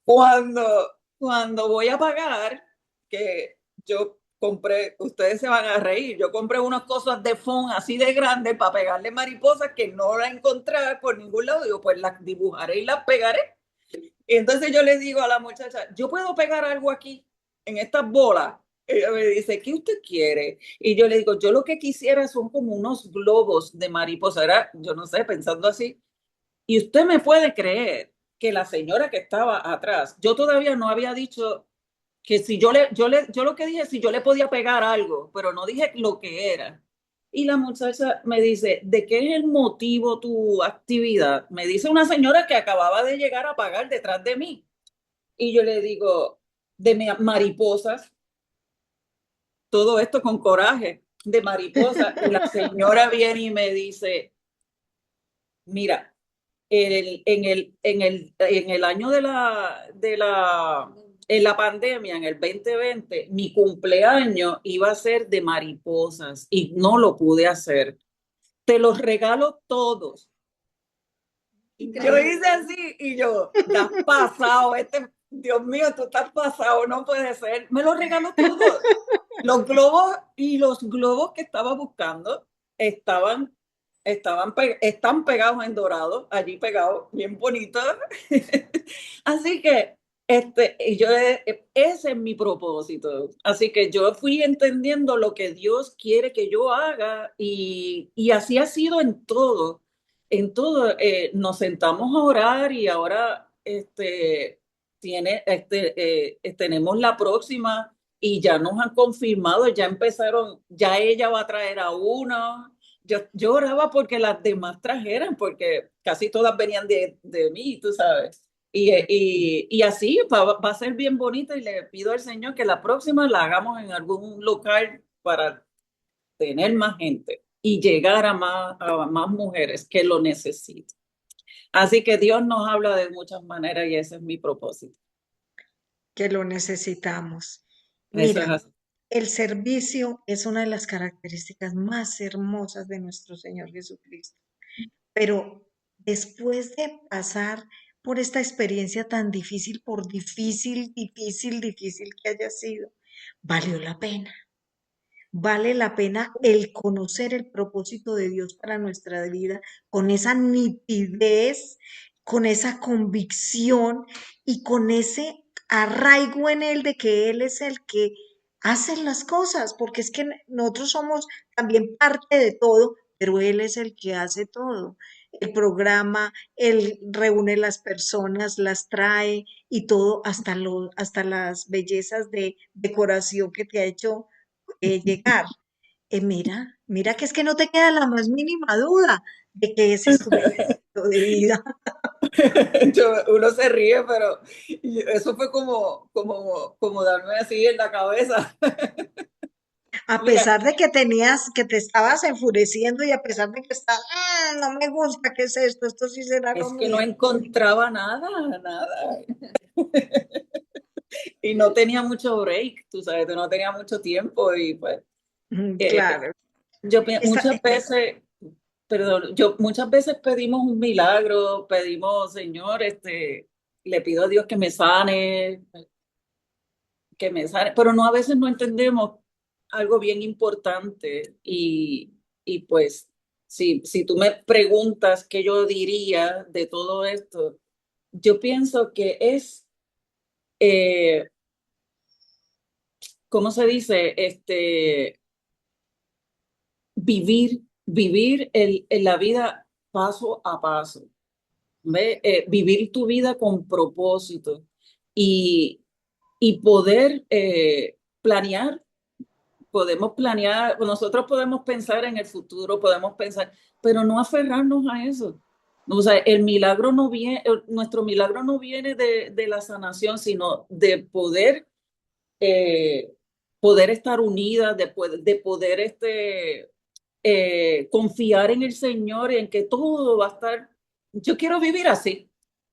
Cuando, cuando voy a pagar, que yo compré, ustedes se van a reír, yo compré unas cosas de foam así de grandes para pegarle mariposas que no la encontré por ningún lado. Digo, pues las dibujaré y las pegaré. Y entonces yo le digo a la muchacha, ¿yo puedo pegar algo aquí en estas bolas? Ella me dice, ¿qué usted quiere? Y yo le digo, yo lo que quisiera son como unos globos de mariposa. Era, yo no sé, pensando así. Y usted me puede creer que la señora que estaba atrás, yo todavía no había dicho que si yo lo que dije, si yo le podía pegar algo, pero no dije lo que era. Y la muchacha me dice, ¿de qué es el motivo tu actividad? Me dice una señora que acababa de llegar a pagar detrás de mí. Y yo le digo, de mariposas, todo esto con coraje, de mariposas. Y la señora viene y me dice, mira, en el año en la pandemia, en el 2020, mi cumpleaños iba a ser de mariposas y no lo pude hacer. Te los regalo todos. Yo hice Increíble. así y yo, estás pasado, Dios mío, tú estás pasado, no puede ser. Me los regaló todos. Los globos y los globos que estaba buscando estaban, están pegados en dorado, allí pegados, bien bonitos. Así que Y ese es mi propósito. Así que yo fui entendiendo lo que Dios quiere que yo haga y así ha sido en todo. En todo, nos sentamos a orar y ahora tenemos la próxima y ya nos han confirmado, ya empezaron, ya ella va a traer a uno. Yo oraba porque las demás trajeran, porque casi todas venían de mí, tú sabes. Y así va a ser bien bonita y le pido al Señor que la próxima la hagamos en algún local para tener más gente y llegar a más mujeres que lo necesitan. Así que Dios nos habla de muchas maneras y ese es mi propósito. Que lo necesitamos. Eso es Mira, así. el servicio es una de las características más hermosas de nuestro Señor Jesucristo. Pero después de pasar por esta experiencia tan difícil, por difícil que haya sido, valió la pena. Vale la pena el conocer el propósito de Dios para nuestra vida con esa nitidez, con esa convicción y con ese arraigo en Él de que Él es el que hace las cosas, porque es que nosotros somos también parte de todo, pero Él es el que hace todo. El programa, Él reúne las personas, las trae y todo, hasta las bellezas de decoración que te ha hecho llegar. Mira que es que no te queda la más mínima duda de que ese es tu propósito de vida. Uno se ríe, pero eso fue como darme así en la cabeza. A Mira, pesar de que que te estabas enfureciendo y a pesar de que estabas, no me gusta, ¿qué es esto? Esto sí será lo es que no mío. encontraba nada. Y no tenía mucho break, tú sabes, no tenía mucho tiempo y pues eh, Claro. Esta- muchas veces, perdón, muchas veces pedimos un milagro, pedimos, Señor, le pido a Dios que me sane, pero no, a veces no entendemos algo bien importante y pues si tú me preguntas qué yo diría de todo esto, yo pienso que es, eh, ¿cómo se dice? Vivir la vida paso a paso, ¿ve? Vivir tu vida con propósito y, y poder planear. Podemos planear, nosotros podemos pensar en el futuro, podemos pensar, pero no aferrarnos a eso. O sea, nuestro milagro no viene de la sanación, sino de eh, poder estar unidas, de poder confiar en el Señor y en que todo va a estar. Yo quiero vivir así.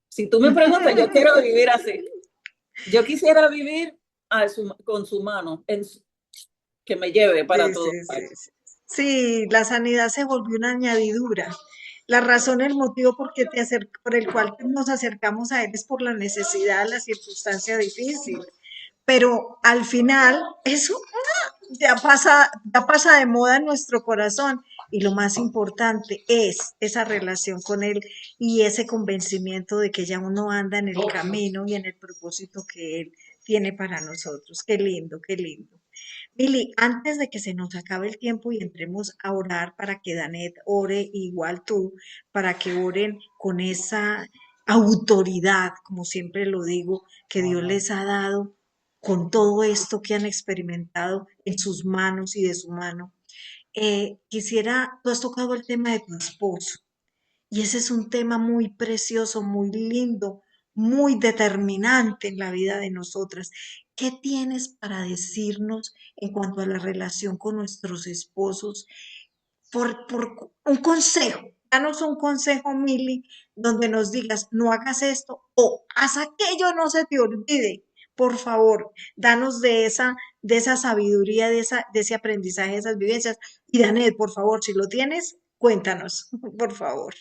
Si tú me preguntas, yo quiero vivir así. Yo quisiera vivir con su mano, que me lleve para Sí, todo. sí, sí, sí. Sí, la sanidad se volvió una añadidura. La razón, el motivo por el cual nos acercamos a Él es por la necesidad, la circunstancia difícil. Pero al final, eso ya pasa de moda en nuestro corazón. Y lo más importante es esa relación con Él y ese convencimiento de que ya uno anda en el camino y en el propósito que Él tiene para nosotros. Qué lindo, qué lindo. Mili, antes de que se nos acabe el tiempo y entremos a orar para que Danet ore igual tú, para que oren con esa autoridad, como siempre lo digo, que Dios les ha dado con todo esto que han experimentado en sus manos y de su mano. Tú has tocado el tema de tu esposo. Y ese es un tema muy precioso, muy lindo, muy determinante en la vida de nosotras. ¿Qué tienes para decirnos en cuanto a la relación con nuestros esposos? Por un consejo, danos un consejo, Mili, donde nos digas, no hagas esto o haz aquello, no se te olvide. Por favor, danos de esa sabiduría, de ese aprendizaje, de esas vivencias. Y Danet, por favor, si lo tienes, cuéntanos, por favor.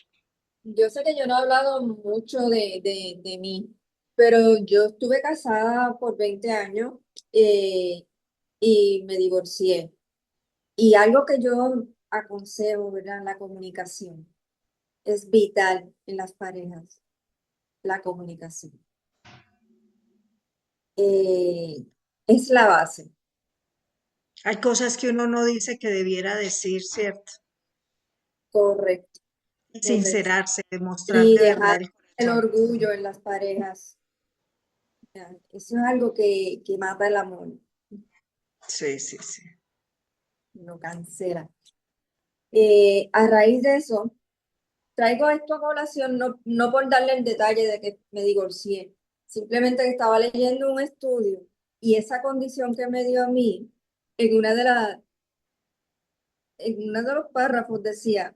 Yo sé que yo no he hablado mucho de mí, pero yo estuve casada por 20 años eh, y me divorcié. Y algo que yo aconsejo, ¿verdad? La comunicación es vital en las parejas, la comunicación. eh, es la base, Hay cosas que uno no dice que debiera decir, ¿cierto? correcto, Y correcto. sincerarse, demostrar Y de dejar verdad el el corazón. orgullo en las parejas. Ya, eso es algo que mata el amor, Sí, sí, sí. lo cancela. A raíz de eso, traigo esto a colación no por darle el detalle de que me divorcié, simplemente que estaba leyendo un estudio y esa condición que me dio a mí, en en uno de los párrafos decía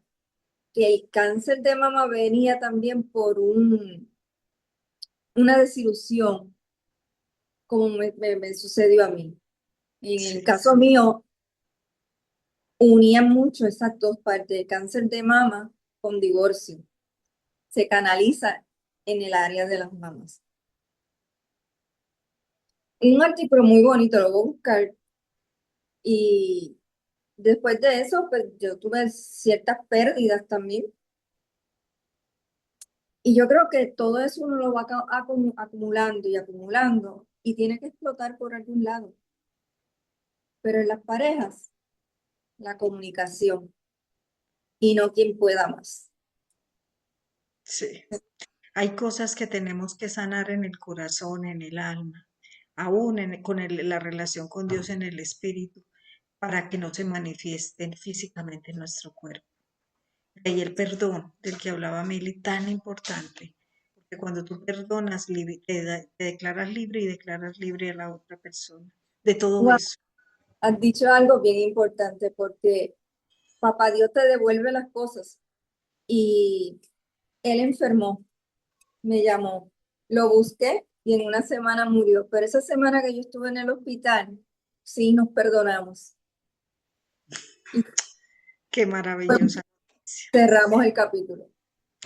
que el cáncer de mama venía también por una desilusión, como me sucedió a mí. En el Sí, caso mío, unían mucho esas dos partes, el cáncer de mama con divorcio. Se canaliza en el área de las mamas. Un artículo muy bonito, lo voy a buscar. Y después de eso, pues yo tuve ciertas pérdidas también. Y yo creo que todo eso uno lo va acumulando y acumulando y tiene que explotar por algún lado. Pero en las parejas, la comunicación y no quien pueda más. sí. Hay cosas que tenemos que sanar en el corazón, en el alma, aún la relación con Dios en el espíritu, para que no se manifiesten físicamente en nuestro cuerpo. Y el perdón del que hablaba Mili, tan importante, porque cuando tú perdonas, te declaras libre y declaras libre a la otra persona de todo Wow, eso. has dicho algo bien importante porque Papá Dios te devuelve las cosas y él enfermó, me llamó, lo busqué y en una semana murió. Pero esa semana que yo estuve en el hospital, sí nos perdonamos y Qué maravillosa noticia. cerramos el capítulo.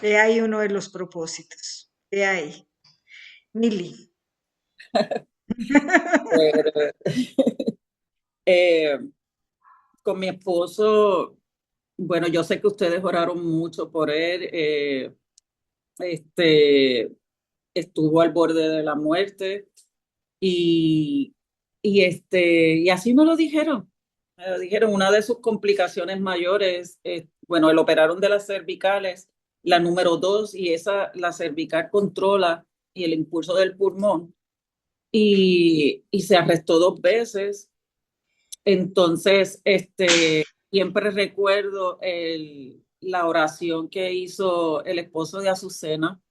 He ahí uno de los propósitos. He ahí. Mili. Pero, eh, con mi esposo, bueno, yo sé que ustedes oraron mucho por él. Este, estuvo al borde de la muerte y, y así me lo dijeron. Me lo dijeron, una de sus complicaciones mayores, bueno, el operaron de las cervicales, la número dos, y la cervical controla y el impulso del pulmón, y se arrestó dos veces. Entonces, siempre recuerdo la oración que hizo el esposo de Azucena.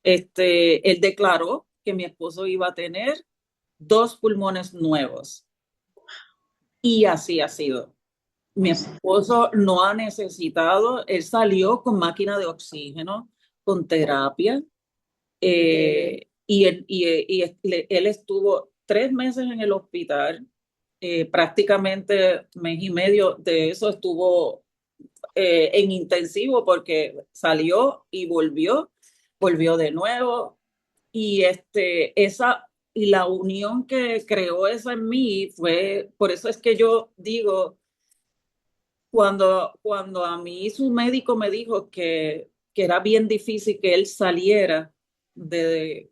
Él declaró que mi esposo iba a tener dos pulmones nuevos y así ha sido. Mi esposo no ha necesitado, él salió con máquina de oxígeno, con terapia, él estuvo 3 meses en el hospital, prácticamente mes y medio de eso estuvo en intensivo porque salió y volvió de nuevo. Y la unión que creó eso en mí fue, por eso es que yo digo, cuando a mí su médico me dijo que era bien difícil que él saliera de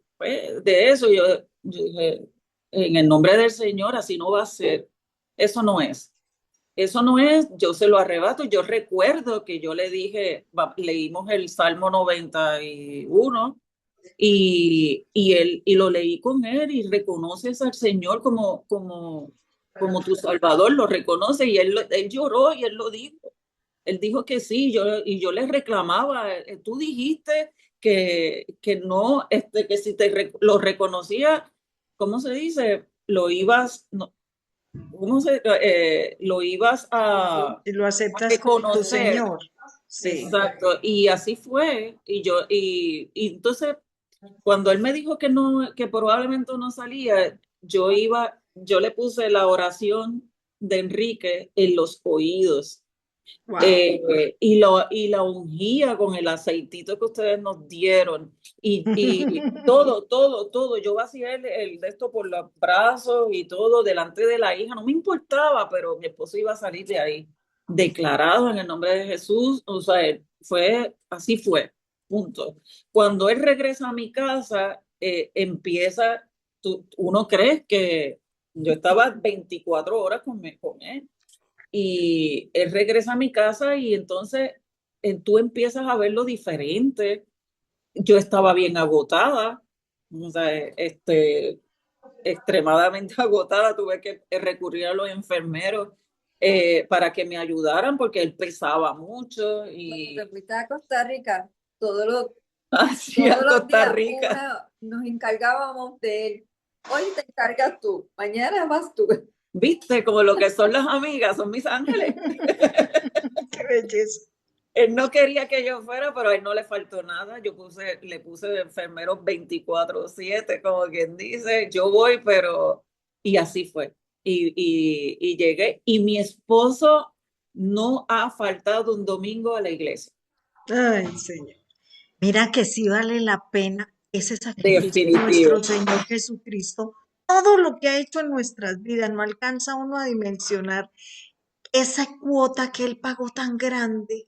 eso, yo dije, en el nombre del Señor, así no va a ser. Eso no es. Eso no es, yo se lo arrebato. Yo recuerdo que yo le dije, leímos el Salmo 91 y lo leí con él y reconoces al Señor como tu Salvador, lo reconoce y él lloró y él lo dijo. Él dijo que sí, y yo le reclamaba, tú dijiste que no, que si lo reconocía, ¿cómo se dice? Lo ibas, no, lo ibas a Si lo aceptas como tu reconocer. Señor. Sí. Exacto, y así fue, y entonces cuando él me dijo que no, que probablemente no salía, yo le puse la oración de Enrique en los oídos, Wow. y la ungía con el aceitito que ustedes nos dieron, y todo, yo vacié el de esto por los brazos y todo delante de la hija, no me importaba, pero mi esposo iba a salir de ahí, declarado en el nombre de Jesús, o sea, así fue, punto. Cuando él regresa a mi casa, empieza uno cree que yo estaba 24 horas con él y él regresa a mi casa y entonces tú empiezas a verlo diferente. Yo estaba bien agotada, o sea, extremadamente agotada, tuve que recurrir a los enfermeros para que me ayudaran porque él pesaba mucho Cuando y te fuiste a Costa Rica, todos los, hacia todos los Costa días Rica. nos encargábamos de él. Hoy te encargas tú, mañana vas tú. ¿Viste? Como lo que son las amigas, son mis ángeles. Qué belleza. Él no quería que yo fuera, pero a él no le faltó nada. Le puse de enfermeros 24/7, como quien dice, yo voy, pero... Y así fue. Y llegué. Y mi esposo no ha faltado un domingo a la iglesia. Ay, Señor. Mira que sí vale la pena ese sacrificio de Definitivo. nuestro Señor Jesucristo. Todo lo que ha hecho en nuestras vidas, no alcanza uno a dimensionar esa cuota que Él pagó tan grande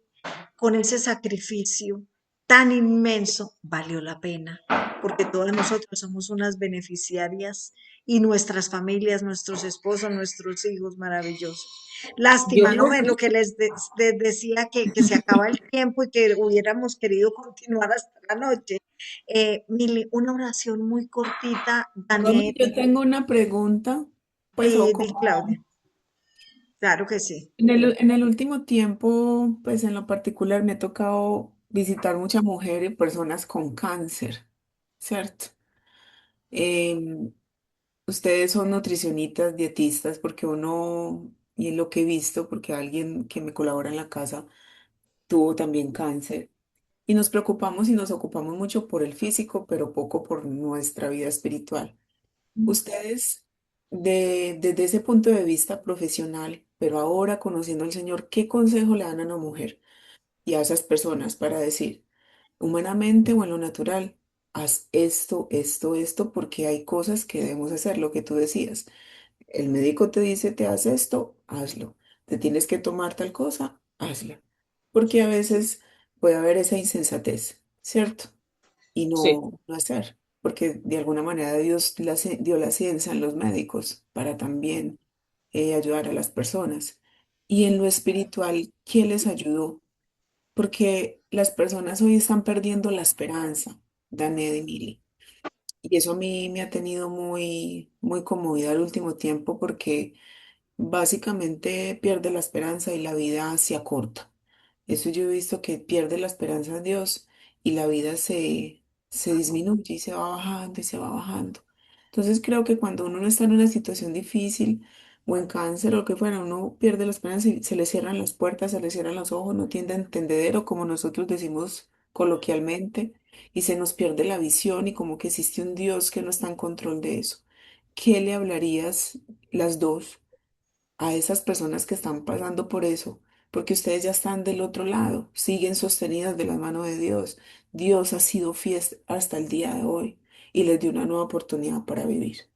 con ese sacrificio tan inmenso, valió la pena, porque todas nosotros somos unas beneficiarias y nuestras familias, nuestros esposos, nuestros hijos maravillosos. Yo Lástima, ¿no? no, En lo que les decía que se acaba el tiempo y que hubiéramos querido continuar hasta la noche. Mili, una oración muy cortita, Romy, Daniel, yo tengo una pregunta, pues, o di como Claudia, claro que sí. en el último tiempo, pues en lo particular me ha tocado visitar muchas mujeres y personas con cáncer, ¿cierto? Em, Ustedes son nutricionistas, dietistas, porque uno, y en lo que he visto, porque alguien que me colabora en la casa tuvo también cáncer. Y nos preocupamos y nos ocupamos mucho por el físico, pero poco por nuestra vida espiritual. Ustedes, desde ese punto de vista profesional, pero ahora conociendo al Señor, ¿qué consejo le dan a una mujer y a esas personas para decir, humanamente o en lo natural, haz esto, esto, esto, porque hay cosas que debemos hacer, lo que tú decías? El médico te dice, te haz esto, hazlo. Te tienes que tomar tal cosa, hazla. Porque a veces puede haber esa insensatez, ¿cierto? Y sí, no hacer, porque de alguna manera Dios dio la ciencia en los médicos para también ayudar a las personas. Y en lo espiritual, ¿quién les ayudó? Porque las personas hoy están perdiendo la esperanza, Dané de Mili. Y eso a mí me ha tenido muy, muy conmovida el último tiempo porque básicamente pierde la esperanza y la vida se acorta. Eso yo he visto que pierde la esperanza en Dios y la vida se disminuye y se va bajando y se va bajando. Entonces creo que cuando uno no está en una situación difícil o en cáncer o lo que fuera, uno pierde la esperanza y se le cierran las puertas, se le cierran los ojos, no tiende a entendedero, como nosotros decimos coloquialmente, y se nos pierde la visión y como que existe un Dios que no está en control de eso. ¿Qué le hablarías las dos a esas personas que están pasando por eso? Porque ustedes ya están del otro lado, siguen sostenidas de la mano de Dios. Dios ha sido fiel hasta el día de hoy y les dio una nueva oportunidad para vivir.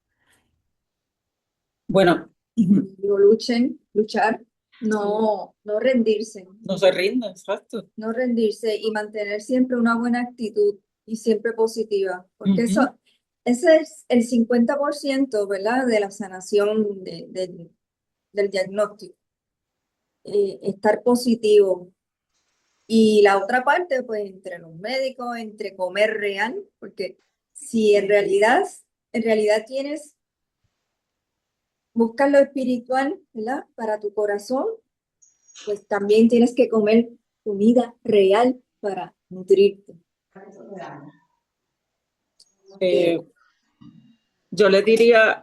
bueno, No luchen, luchar, no rendirse, no se rinda, exacto. no rendirse y mantener siempre una buena actitud y siempre positiva, porque Ujú. ese es el 50%, ¿verdad? De la sanación del diagnóstico, estar positivo. Y la otra parte, pues entre los médicos, entre comer real, porque si en realidad buscas lo espiritual, ¿verdad? Para tu corazón, pues también tienes que comer comida real para nutrirte. Eh, Que yo les diría,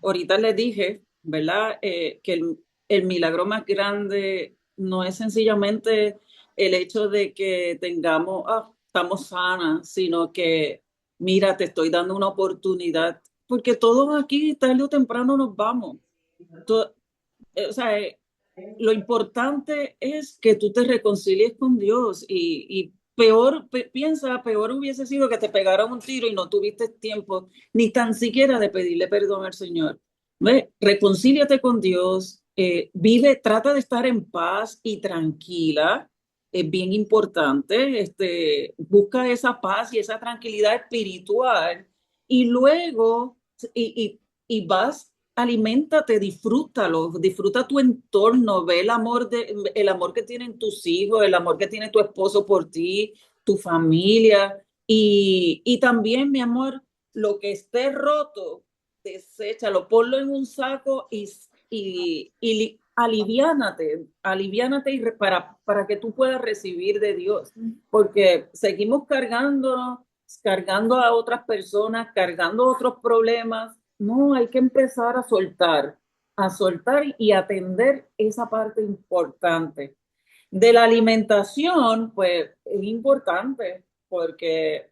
ahorita les dije, ¿verdad? Que el milagro más grande no es sencillamente el hecho de que tengamos, estamos sanas, sino que, mira, te estoy dando una oportunidad, porque todos aquí, tarde o temprano, nos vamos. To- o sea, lo importante es que tú te reconcilies con Dios y peor, piensa, peor hubiese sido que te pegaran un tiro y no tuviste tiempo ni tan siquiera de pedirle perdón al Señor. ¿Ve? Reconcíliate con Dios, vive, trata de estar en paz y tranquila, es bien importante. Busca esa paz y esa tranquilidad espiritual y luego y vas, aliméntate, disfrútalo, disfruta tu entorno, ve el amor que tienen tus hijos, el amor que tiene tu esposo por ti, tu familia y también, mi amor, lo que esté roto, deséchalo, ponlo en un saco y aliviánate para que tú puedas recibir de Dios, porque seguimos cargando a otras personas, cargando otros problemas. No, hay que empezar a soltar y atender esa parte importante. De la alimentación, pues es importante porque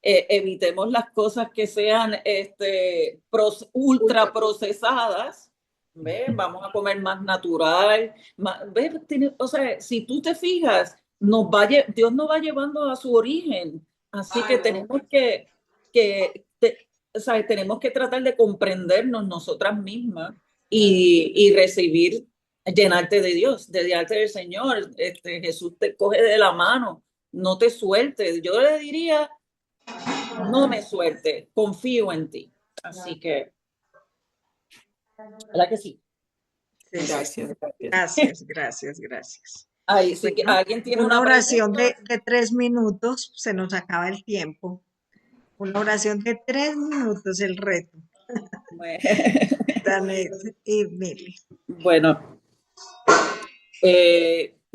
evitemos las cosas que sean ultra procesadas. ¿Ve? Vamos a comer más natural. ¿Ve? O sea, si tú te fijas, Dios nos va llevando a su origen. Así que o sea, tenemos que tratar de comprendernos nosotras mismas y recibir, llenarte de Dios, de llenarte del Señor. Jesús te coge de la mano, no te suelte. Yo le diría, no me suelte, confío en ti. Así que, ¿verdad que sí? Sí, sí. Gracias, gracias. Gracias. Ahí sí que Bueno, alguien tiene una una oración pregunta. de 3 minutos, se nos acaba el tiempo. Una oración de 3 minutos, el reto. Danet y Mili. Bueno,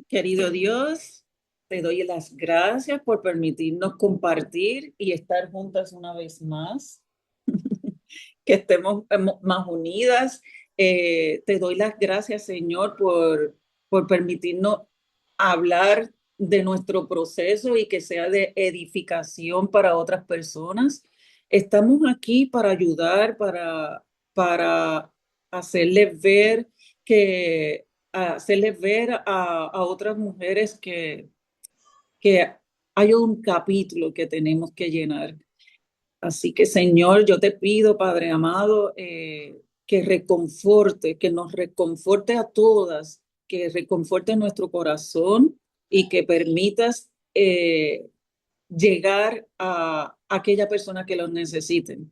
querido Dios, te doy las gracias por permitirnos compartir y estar juntas una vez más, que estemos más unidas. Te doy las gracias, Señor, por permitirnos hablar de nuestro proceso y que sea de edificación para otras personas. Estamos aquí para ayudar, para hacerles ver hacerles ver a otras mujeres que hay un capítulo que tenemos que llenar. Así que, Señor, yo te pido, Padre amado, que nos reconforte a todas, que reconforte nuestro corazón y que permitas llegar a aquella persona que los necesiten.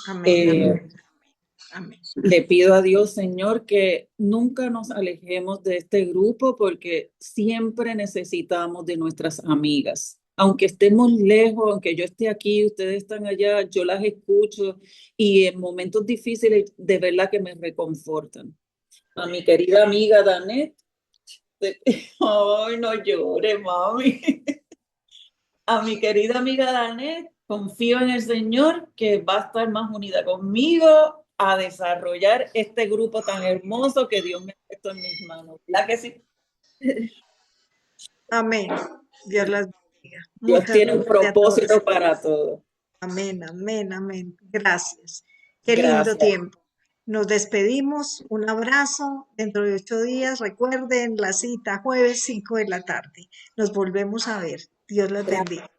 Amén, Eh, amén, amén. Le pido a Dios, Señor, que nunca nos alejemos de este grupo porque siempre necesitamos de nuestras amigas. Aunque estemos lejos, aunque yo esté aquí, ustedes están allá, yo las escucho y en momentos difíciles de verdad que me reconfortan. A mi querida amiga Danet, ay, no llores, mami. A mi querida amiga Danet, confío en el Señor que va a estar más unida conmigo a desarrollar este grupo tan hermoso que Dios me ha puesto en mis manos. ¿Verdad que sí? Amén. Dios las bendiga. Dios Muchas tiene un gracias a todas. propósito para todo. Amén, amén, amén. Gracias. Qué lindo Gracias. tiempo. Nos despedimos. Un abrazo. Dentro de 8 días, recuerden la cita jueves 5 de la tarde. Nos volvemos a ver. Dios las bendiga.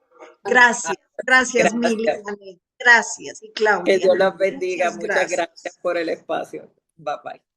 Gracias. Gracias, Mili. Gracias. Gracias. Y Que Claudia. Dios las bendiga. Muchas Muchas gracias gracias. por el espacio. Bye bye.